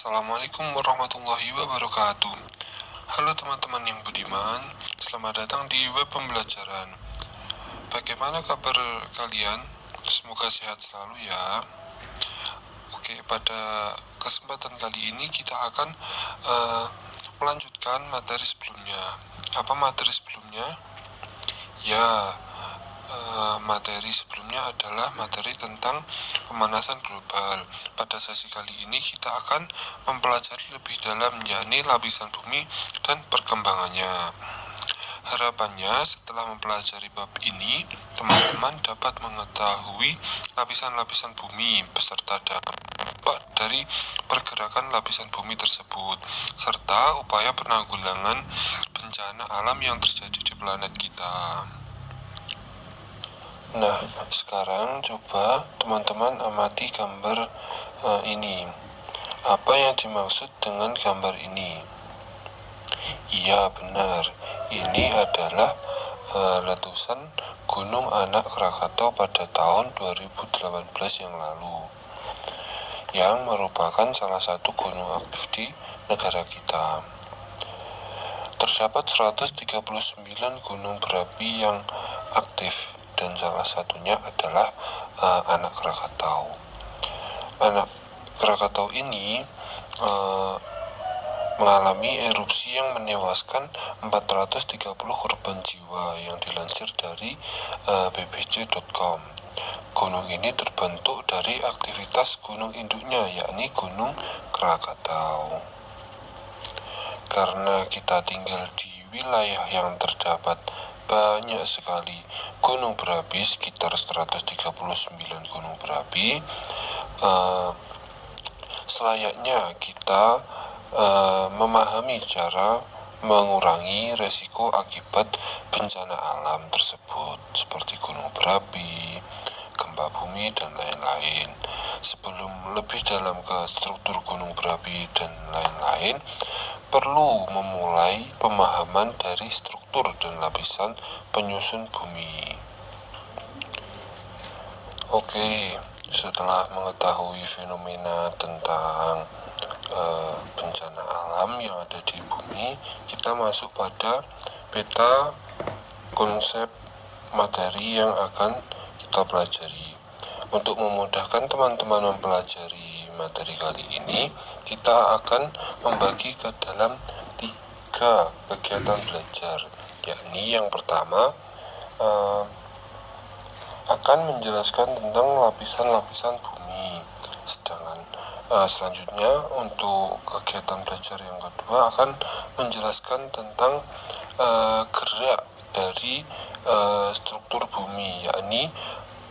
Assalamualaikum warahmatullahi wabarakatuh. Halo teman-teman yang budiman, selamat datang di web pembelajaran. Bagaimana kabar kalian? Semoga sehat selalu ya. Oke, pada kesempatan kali ini kita akan melanjutkan materi sebelumnya. Apa materi sebelumnya? Ya, materi sebelumnya adalah materi tentang pemanasan global. Pada sesi kali ini kita akan mempelajari lebih dalam, yakni lapisan bumi dan perkembangannya. Harapannya setelah mempelajari bab ini, teman-teman dapat mengetahui lapisan-lapisan bumi beserta dampak dari pergerakan lapisan bumi tersebut, serta upaya penanggulangan bencana alam yang terjadi di planet kita. Nah, sekarang coba teman-teman amati gambar ini. Apa yang dimaksud dengan gambar ini? Iya, benar. Ini adalah letusan Gunung Anak Krakatau pada tahun 2018 yang lalu, yang merupakan salah satu gunung aktif di negara kita. Terdapat 139 gunung berapi yang aktif, dan salah satunya adalah Anak Krakatau. Anak Krakatau ini mengalami erupsi yang menewaskan 430 korban jiwa yang dilansir dari bbc.com. Gunung ini terbentuk dari aktivitas gunung induknya, yakni Gunung Krakatau. Karena kita tinggal di wilayah yang terdapat banyak sekali gunung berapi, sekitar 139 gunung berapi, selayaknya kita memahami cara mengurangi resiko akibat bencana alam tersebut, seperti gunung berapi, gempa bumi, dan lain-lain. Sebelum lebih dalam ke struktur gunung berapi dan lain-lain, perlu memulai pemahaman dari struktur dan lapisan penyusun bumi. Oke, setelah mengetahui fenomena tentang bencana alam yang ada di bumi, kita masuk pada peta konsep materi yang akan kita pelajari. Untuk memudahkan teman-teman mempelajari materi kali ini, kita akan membagi ke dalam 3 kegiatan belajar, yakni yang pertama akan menjelaskan tentang lapisan-lapisan bumi, sedangkan selanjutnya untuk kegiatan belajar yang kedua akan menjelaskan tentang gerak dari struktur bumi, yakni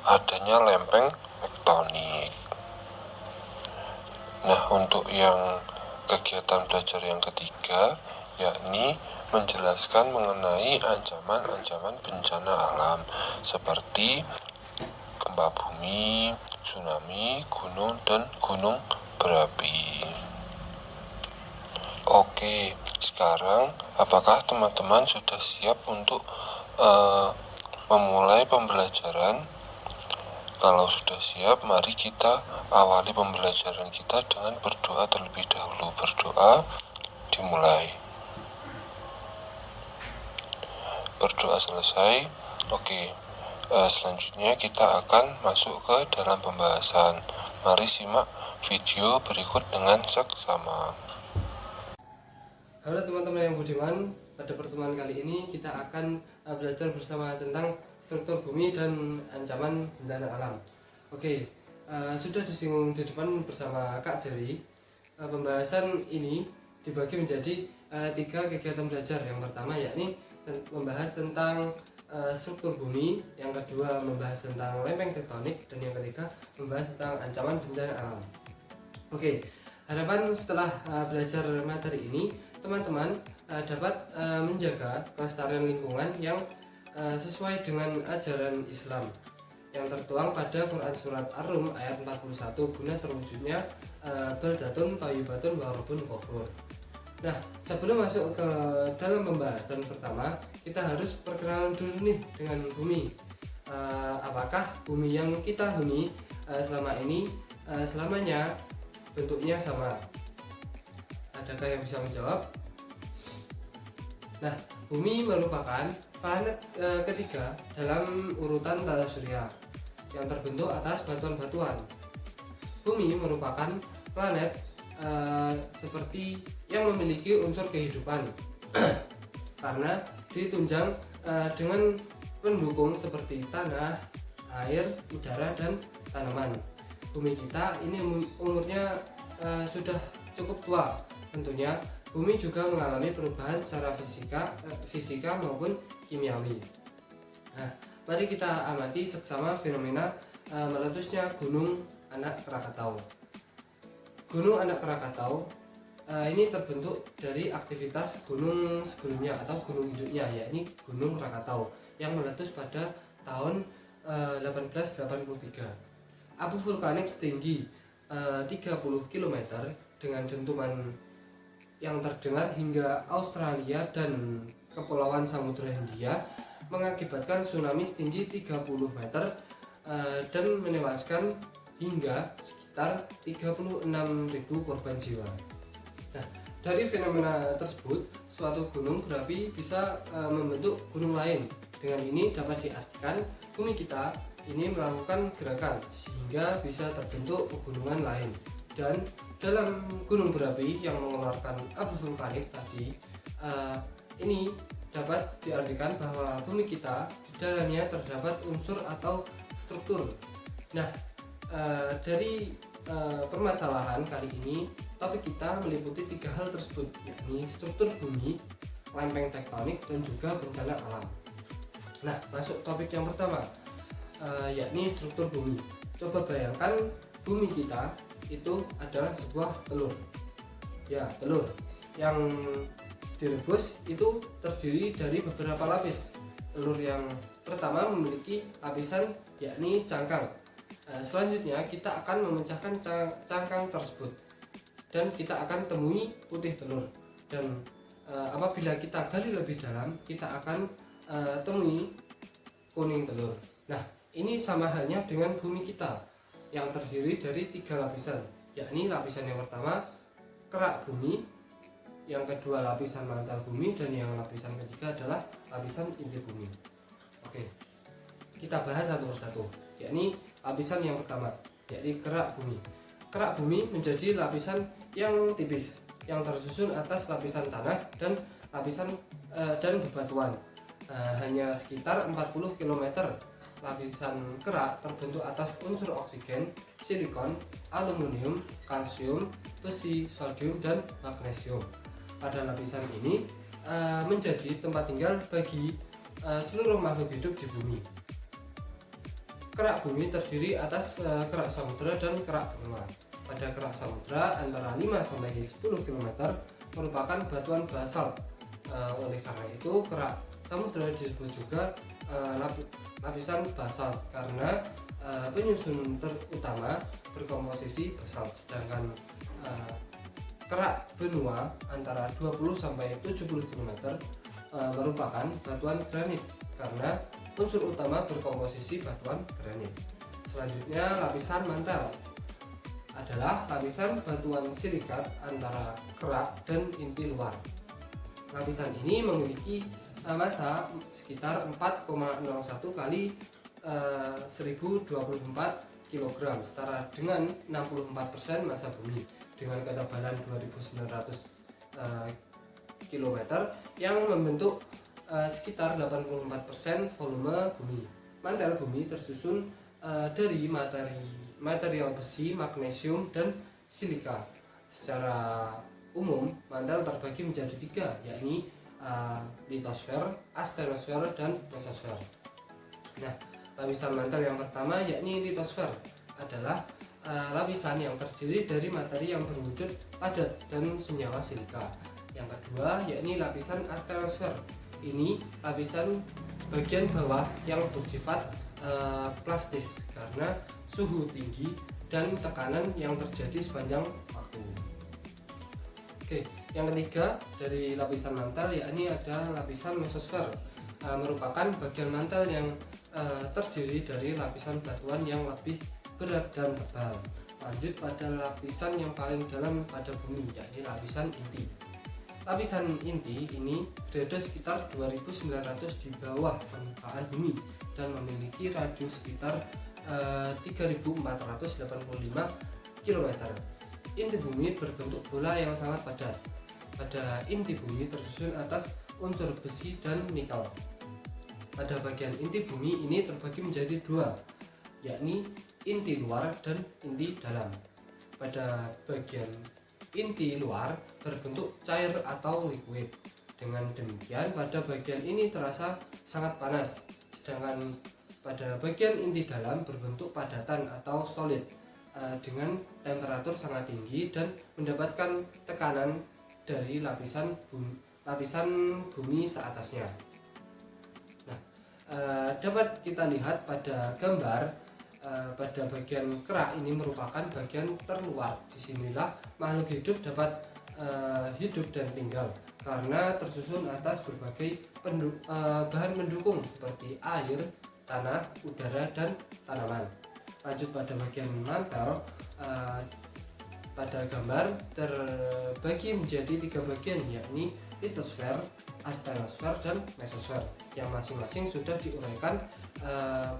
adanya lempeng tektonik. Nah, untuk yang kegiatan belajar yang ketiga, yakni menjelaskan mengenai ancaman-ancaman bencana alam seperti gempa bumi, tsunami, gunung, dan gunung berapi. Oke, sekarang apakah teman-teman sudah siap untuk memulai pembelajaran? Kalau sudah siap, mari kita awali pembelajaran kita dengan berdoa terlebih dahulu. Berdoa, dimulai. Berdoa selesai. Oke, selanjutnya kita akan masuk ke dalam pembahasan. Mari simak video berikut dengan seksama. Halo teman-teman yang budiman, pada pertemuan kali ini kita akan belajar bersama tentang struktur bumi dan ancaman bencana alam. Oke, sudah disinggung di depan bersama Kak Jerry. Pembahasan ini dibagi menjadi 3 kegiatan belajar. Yang pertama yakni membahas tentang struktur bumi, yang kedua membahas tentang lempeng tektonik, dan yang ketiga membahas tentang ancaman bencana alam. Oke, harapan setelah belajar materi ini, teman-teman dapat menjaga kelestarian lingkungan yang sesuai dengan ajaran Islam yang tertuang pada Quran Surat Ar-Rum ayat 41, guna terwujudnya baldatun thayyibatun wa rabbun ghafur. Nah, sebelum masuk ke dalam pembahasan pertama, kita harus perkenalan dulu nih dengan bumi. Apakah bumi yang kita huni selama ini selamanya bentuknya sama? Adakah yang bisa menjawab? Nah, bumi merupakan planet ketiga dalam urutan tata surya yang terbentuk atas batuan-batuan. Bumi merupakan planet seperti yang memiliki unsur kehidupan karena ditunjang dengan pendukung seperti tanah, air, udara, dan tanaman. Bumi kita ini umurnya sudah cukup tua. Tentunya bumi juga mengalami perubahan secara fisika maupun kimiawi. Nah, mari kita amati seksama fenomena meletusnya Gunung Anak Krakatau. Gunung Anak Krakatau ini terbentuk dari aktivitas gunung sebelumnya atau gunung induknya, yakni Gunung Krakatau yang meletus pada tahun 1883. Abu vulkanik setinggi 30 km dengan dentuman yang terdengar hingga Australia dan Kepulauan Samudra Hindia mengakibatkan tsunami setinggi 30 meter dan menewaskan hingga sekitar 36.000 korban jiwa. Nah, dari fenomena tersebut, suatu gunung berapi bisa membentuk gunung lain. Dengan ini dapat diartikan bumi kita ini melakukan gerakan sehingga bisa terbentuk pegunungan lain. Dan dalam gunung berapi yang mengeluarkan abu vulkanik tadi, ini dapat diartikan bahwa bumi kita di dalamnya terdapat unsur atau struktur. Nah, dari permasalahan kali ini, topik kita meliputi 3 hal tersebut, yakni struktur bumi, lempeng tektonik, dan juga bencana alam. Nah, masuk topik yang pertama, yakni struktur bumi. Coba bayangkan bumi kita itu adalah sebuah telur. Ya, telur yang direbus itu terdiri dari beberapa lapis. Telur yang pertama memiliki lapisan yakni cangkang. Selanjutnya kita akan memecahkan cangkang tersebut dan kita akan temui putih telur. Dan apabila kita gali lebih dalam, kita akan temui kuning telur. Nah, ini sama halnya dengan bumi kita yang terdiri dari 3 lapisan, yakni lapisan yang pertama kerak bumi, yang kedua lapisan mantel bumi, dan yang lapisan ketiga adalah lapisan inti bumi. Oke, kita bahas satu persatu, yakni lapisan yang pertama, yakni kerak bumi. Kerak bumi menjadi lapisan yang tipis yang tersusun atas lapisan tanah dan lapisan dan bebatuan. Hanya sekitar 40 km. Lapisan kerak terbentuk atas unsur oksigen, silikon, aluminium, kalsium, besi, sodium, dan magnesium. Pada lapisan ini menjadi tempat tinggal bagi seluruh makhluk hidup di bumi. Kerak bumi terdiri atas kerak samudra dan kerak benua. Pada kerak samudra antara 5-10 km merupakan batuan basalt. Oleh karena itu kerak samudra disebut juga lapisan basalt karena penyusun terutama berkomposisi basalt, sedangkan kerak benua antara 20-70 km merupakan batuan granit karena unsur utama berkomposisi batuan granit. Selanjutnya lapisan mantel adalah lapisan batuan silikat antara kerak dan inti luar. Lapisan ini memiliki massa sekitar 4,01 kali 1024 kg, setara dengan 64% massa bumi dengan ketebalan 2900 km yang membentuk sekitar 84% volume bumi. Mantel bumi tersusun dari material besi, magnesium, dan silika. Secara umum mantel terbagi menjadi 3, yakni litosfer, astenosfer, dan mesosfer. Nah, lapisan mantel yang pertama yakni litosfer adalah lapisan yang terdiri dari materi yang berwujud padat dan senyawa silika. Yang kedua yakni lapisan astenosfer. Ini lapisan bagian bawah yang bersifat plastis karena suhu tinggi dan tekanan yang terjadi sepanjang waktu. Oke, yang ketiga dari lapisan mantel yakni ada lapisan mesosfer, merupakan bagian mantel yang terdiri dari lapisan batuan yang lebih berat dan tebal. Lanjut pada lapisan yang paling dalam pada bumi, yakni lapisan inti. Lapisan inti ini berada sekitar 2900 di bawah permukaan bumi dan memiliki radius sekitar 3485 km. Inti bumi berbentuk bola yang sangat padat. Pada inti bumi tersusun atas unsur besi dan nikel. Pada bagian inti bumi ini terbagi menjadi dua, yakni inti luar dan inti dalam. Pada bagian inti luar berbentuk cair atau liquid. Dengan demikian pada bagian ini terasa sangat panas, sedangkan pada bagian inti dalam berbentuk padatan atau solid dengan temperatur sangat tinggi dan mendapatkan tekanan dari lapisan bumi seatasnya. Nah, dapat kita lihat pada gambar pada bagian kerak ini merupakan bagian terluar. Disinilah makhluk hidup dapat hidup dan tinggal karena tersusun atas berbagai bahan pendukung seperti air, tanah, udara, dan tanaman. Lanjut pada bagian mantel, pada gambar terbagi menjadi 3 bagian, yakni litosfer, asthenosfer, dan mesosfer yang masing-masing sudah diuraikan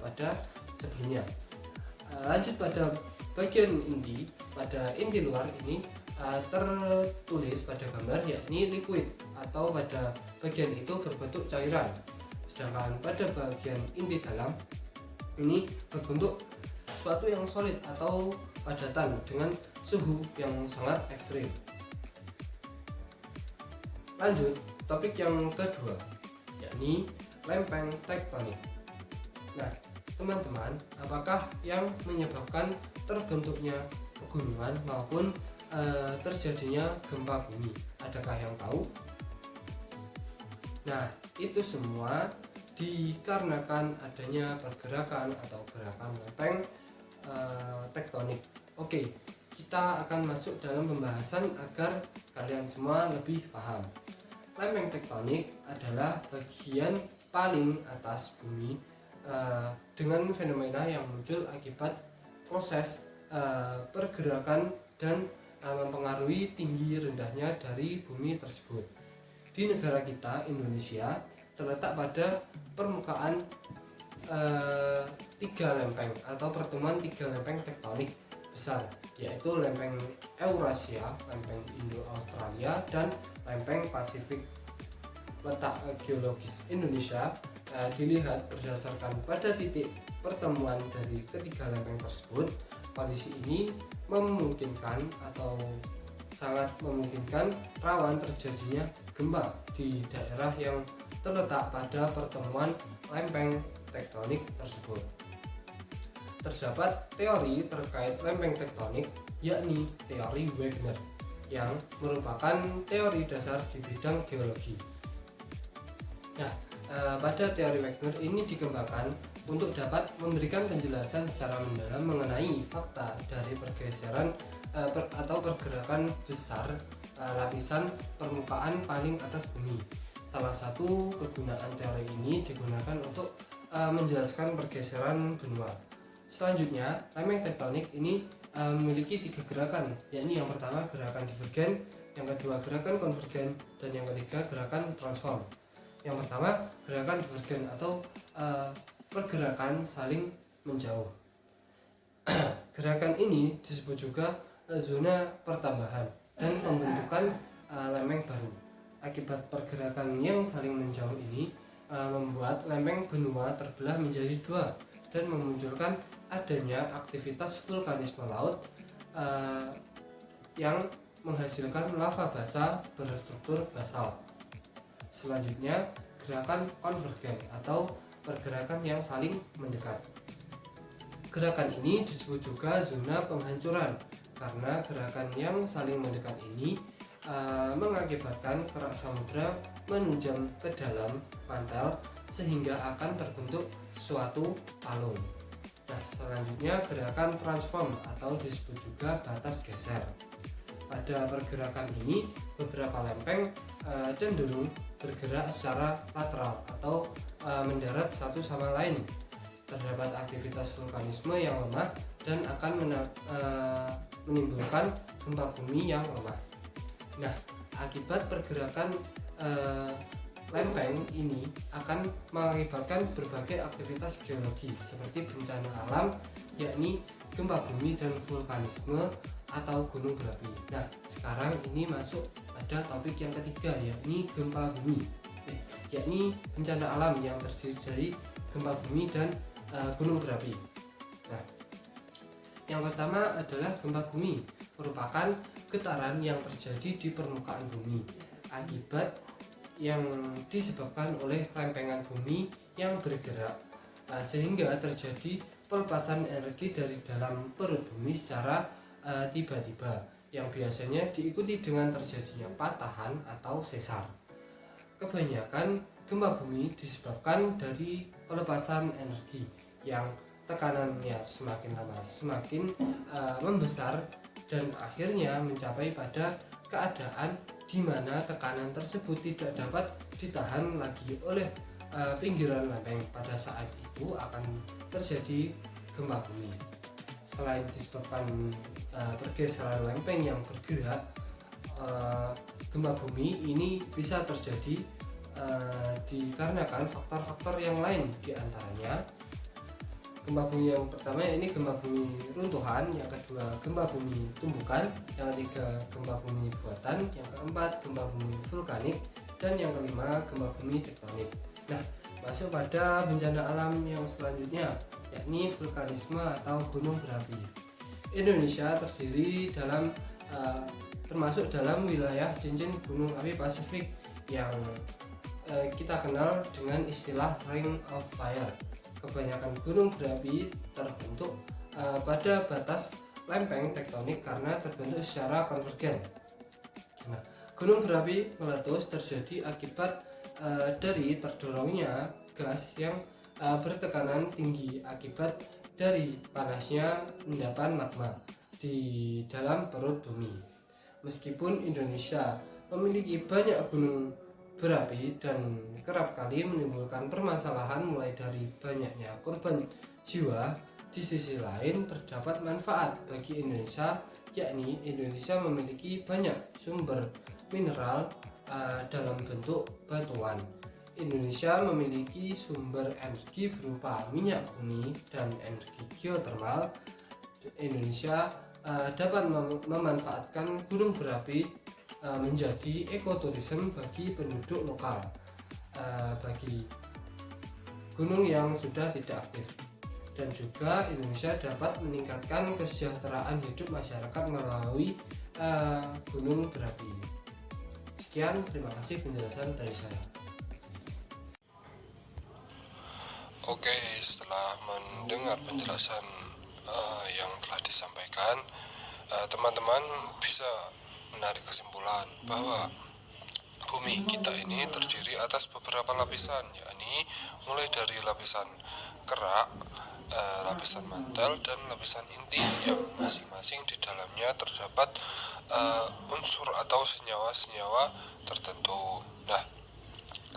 pada sebelumnya. Lanjut pada bagian inti, pada inti luar ini tertulis pada gambar yakni liquid atau pada bagian itu berbentuk cairan, sedangkan pada bagian inti dalam ini berbentuk suatu yang solid atau padatan dengan suhu yang sangat ekstrim. Lanjut topik yang kedua, yakni lempeng tektonik. Nah, teman-teman, apakah yang menyebabkan terbentuknya pegunungan maupun terjadinya gempa bumi? Adakah yang tahu? Nah, itu semua dikarenakan adanya pergerakan atau gerakan lempeng tektonik. Oke, kita akan masuk dalam pembahasan agar kalian semua lebih paham. Lempeng tektonik adalah bagian paling atas bumi dengan fenomena yang muncul akibat proses pergerakan dan mempengaruhi tinggi rendahnya dari bumi tersebut. Di negara kita, Indonesia, terletak pada permukaan 3 lempeng atau pertemuan 3 lempeng tektonik besar, yaitu lempeng Eurasia, lempeng Indo-Australia, dan lempeng Pasifik. Letak geologis Indonesia dilihat berdasarkan pada titik pertemuan dari ketiga lempeng tersebut. Kondisi ini memungkinkan atau sangat memungkinkan rawan terjadinya gempa di daerah yang terletak pada pertemuan lempeng tektonik tersebut. Terdapat teori terkait lempeng tektonik, yakni teori Wegener, yang merupakan teori dasar di bidang geologi. Nah, pada teori Wegener ini dikembangkan untuk dapat memberikan penjelasan secara mendalam mengenai fakta dari pergeseran atau pergerakan besar lapisan permukaan paling atas bumi. Salah satu kegunaan teori ini digunakan untuk menjelaskan pergeseran benua. Selanjutnya, lempeng tektonik ini memiliki 3 gerakan, yakni yang pertama gerakan divergen, yang kedua gerakan konvergen, dan yang ketiga gerakan transform. Yang pertama gerakan divergen atau pergerakan saling menjauh. Gerakan ini disebut juga zona pertambahan dan pembentukan lempeng baru. Akibat pergerakan yang saling menjauh ini membuat lempeng benua terbelah menjadi 2 dan memunculkan adanya aktivitas vulkanisme laut yang menghasilkan lava basah berstruktur basalt. Selanjutnya, gerakan konvergen atau pergerakan yang saling mendekat. Gerakan ini disebut juga zona penghancuran karena gerakan yang saling mendekat ini mengakibatkan kerak samudra menunjam ke dalam mantel sehingga akan terbentuk suatu palung. Nah, selanjutnya gerakan transform atau disebut juga batas geser. Pada pergerakan ini beberapa lempeng cenderung bergerak secara lateral atau mendarat satu sama lain. Terdapat aktivitas vulkanisme yang lemah dan akan menimbulkan gempa bumi yang lemah. Nah, akibat pergerakan lempeng ini akan mengakibatkan berbagai aktivitas geologi seperti bencana alam, yakni gempa bumi dan vulkanisme atau gunung berapi. Nah, sekarang ini masuk pada topik yang ketiga, yakni gempa bumi, yakni bencana alam yang terdiri dari gempa bumi dan gunung berapi. Nah, yang pertama adalah gempa bumi, merupakan getaran yang terjadi di permukaan bumi akibat yang disebabkan oleh lempengan bumi yang bergerak, sehingga terjadi pelepasan energi dari dalam perut bumi secara tiba-tiba, yang biasanya diikuti dengan terjadinya patahan atau sesar. Kebanyakan gempa bumi disebabkan dari pelepasan energi yang tekanannya semakin lama semakin membesar dan akhirnya mencapai pada keadaan di mana tekanan tersebut tidak dapat ditahan lagi oleh pinggiran lempeng. Pada saat itu akan terjadi gempa bumi. Selain disebabkan pergeseran lempeng yang bergerak, gempa bumi ini bisa terjadi dikarenakan faktor-faktor yang lain, diantaranya gempa bumi yang pertama ini gempa bumi runtuhan, yang kedua gempa bumi tumbukan, yang ketiga gempa bumi buatan, yang keempat gempa bumi vulkanik, dan yang kelima gempa bumi tektonik. Nah, masuk pada bencana alam yang selanjutnya, yakni vulkanisme atau gunung berapi. Indonesia terdiri termasuk dalam wilayah cincin gunung api Pasifik yang kita kenal dengan istilah Ring of Fire. Kebanyakan gunung berapi terbentuk pada batas lempeng tektonik karena terbentuk secara konvergen. Nah, gunung berapi meletus terjadi akibat dari terdorongnya gas yang bertekanan tinggi akibat dari panasnya endapan magma di dalam perut bumi. Meskipun Indonesia memiliki banyak gunung berapi dan kerap kali menimbulkan permasalahan mulai dari banyaknya korban jiwa, di sisi lain terdapat manfaat bagi Indonesia, yakni Indonesia memiliki banyak sumber mineral dalam bentuk batuan. Indonesia memiliki sumber energi berupa minyak bumi dan energi geotermal. Indonesia dapat memanfaatkan gunung berapi menjadi ekoturisme bagi penduduk lokal, bagi gunung yang sudah tidak aktif, dan juga Indonesia dapat meningkatkan kesejahteraan hidup masyarakat melalui gunung berapi. Sekian, terima kasih penjelasan dari saya. Oke, setelah mendengar penjelasan yang telah disampaikan, teman-teman bisa menarik kesimpulan bahwa bumi kita ini terdiri atas beberapa lapisan, yakni mulai dari lapisan kerak, lapisan mantel, dan lapisan inti yang masing-masing di dalamnya terdapat unsur atau senyawa-senyawa tertentu. Nah,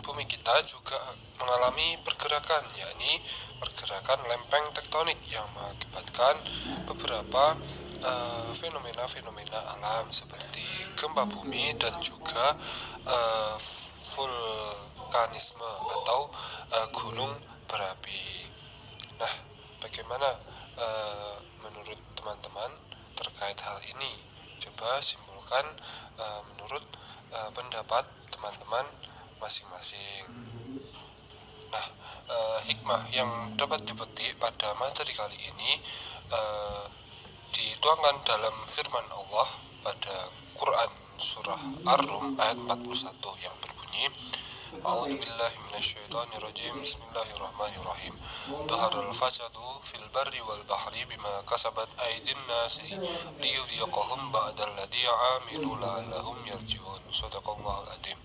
bumi kita juga mengalami pergerakan, yakni pergerakan lempeng tektonik yang mengakibatkan beberapa fenomena-fenomena alam seperti gempa bumi dan juga vulkanisme atau gunung berapi. Nah, bagaimana menurut teman-teman terkait hal ini? Coba simpulkan menurut pendapat teman-teman masing-masing. Nah, hikmah yang dapat dipetik pada materi kali ini dituangkan dalam firman Allah pada Quran surah Ar-Rum ayat 41 yang berbunyi, A'udzubillahi minasyaitonirrajim, Bismillahirrahmanirrahim. Dhaharal fasadu fil barri wal bahri bima kasabat aydin nasi liyudhiqahum ba'dal ladzi 'amilu la'allahum yarji'un. Shadaqallahul adzim.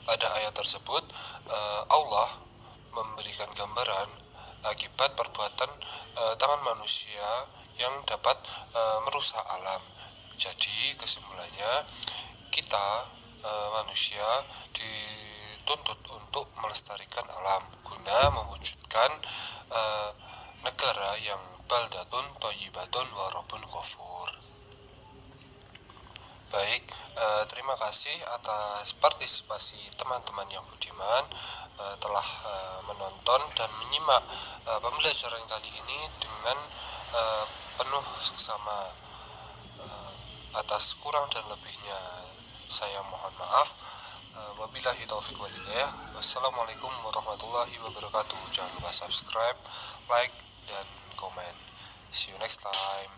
Pada ayat tersebut Allah memberikan gambaran akibat perbuatan tangan manusia yang dapat merusak alam. Jadi kesimpulannya, kita manusia dituntut untuk melestarikan alam guna mewujudkan negara yang baldatun thayyibatun wa rabbun ghafur. Baik, terima kasih atas partisipasi teman-teman yang budiman telah menonton dan menyimak pembelajaran kali ini dengan penuh seksama. Atas kurang dan lebihnya saya mohon maaf. Wabillahi taufiq wal hidayah. Wassalamualaikum warahmatullahi wabarakatuh. Jangan lupa subscribe, like, dan komen. See you next time.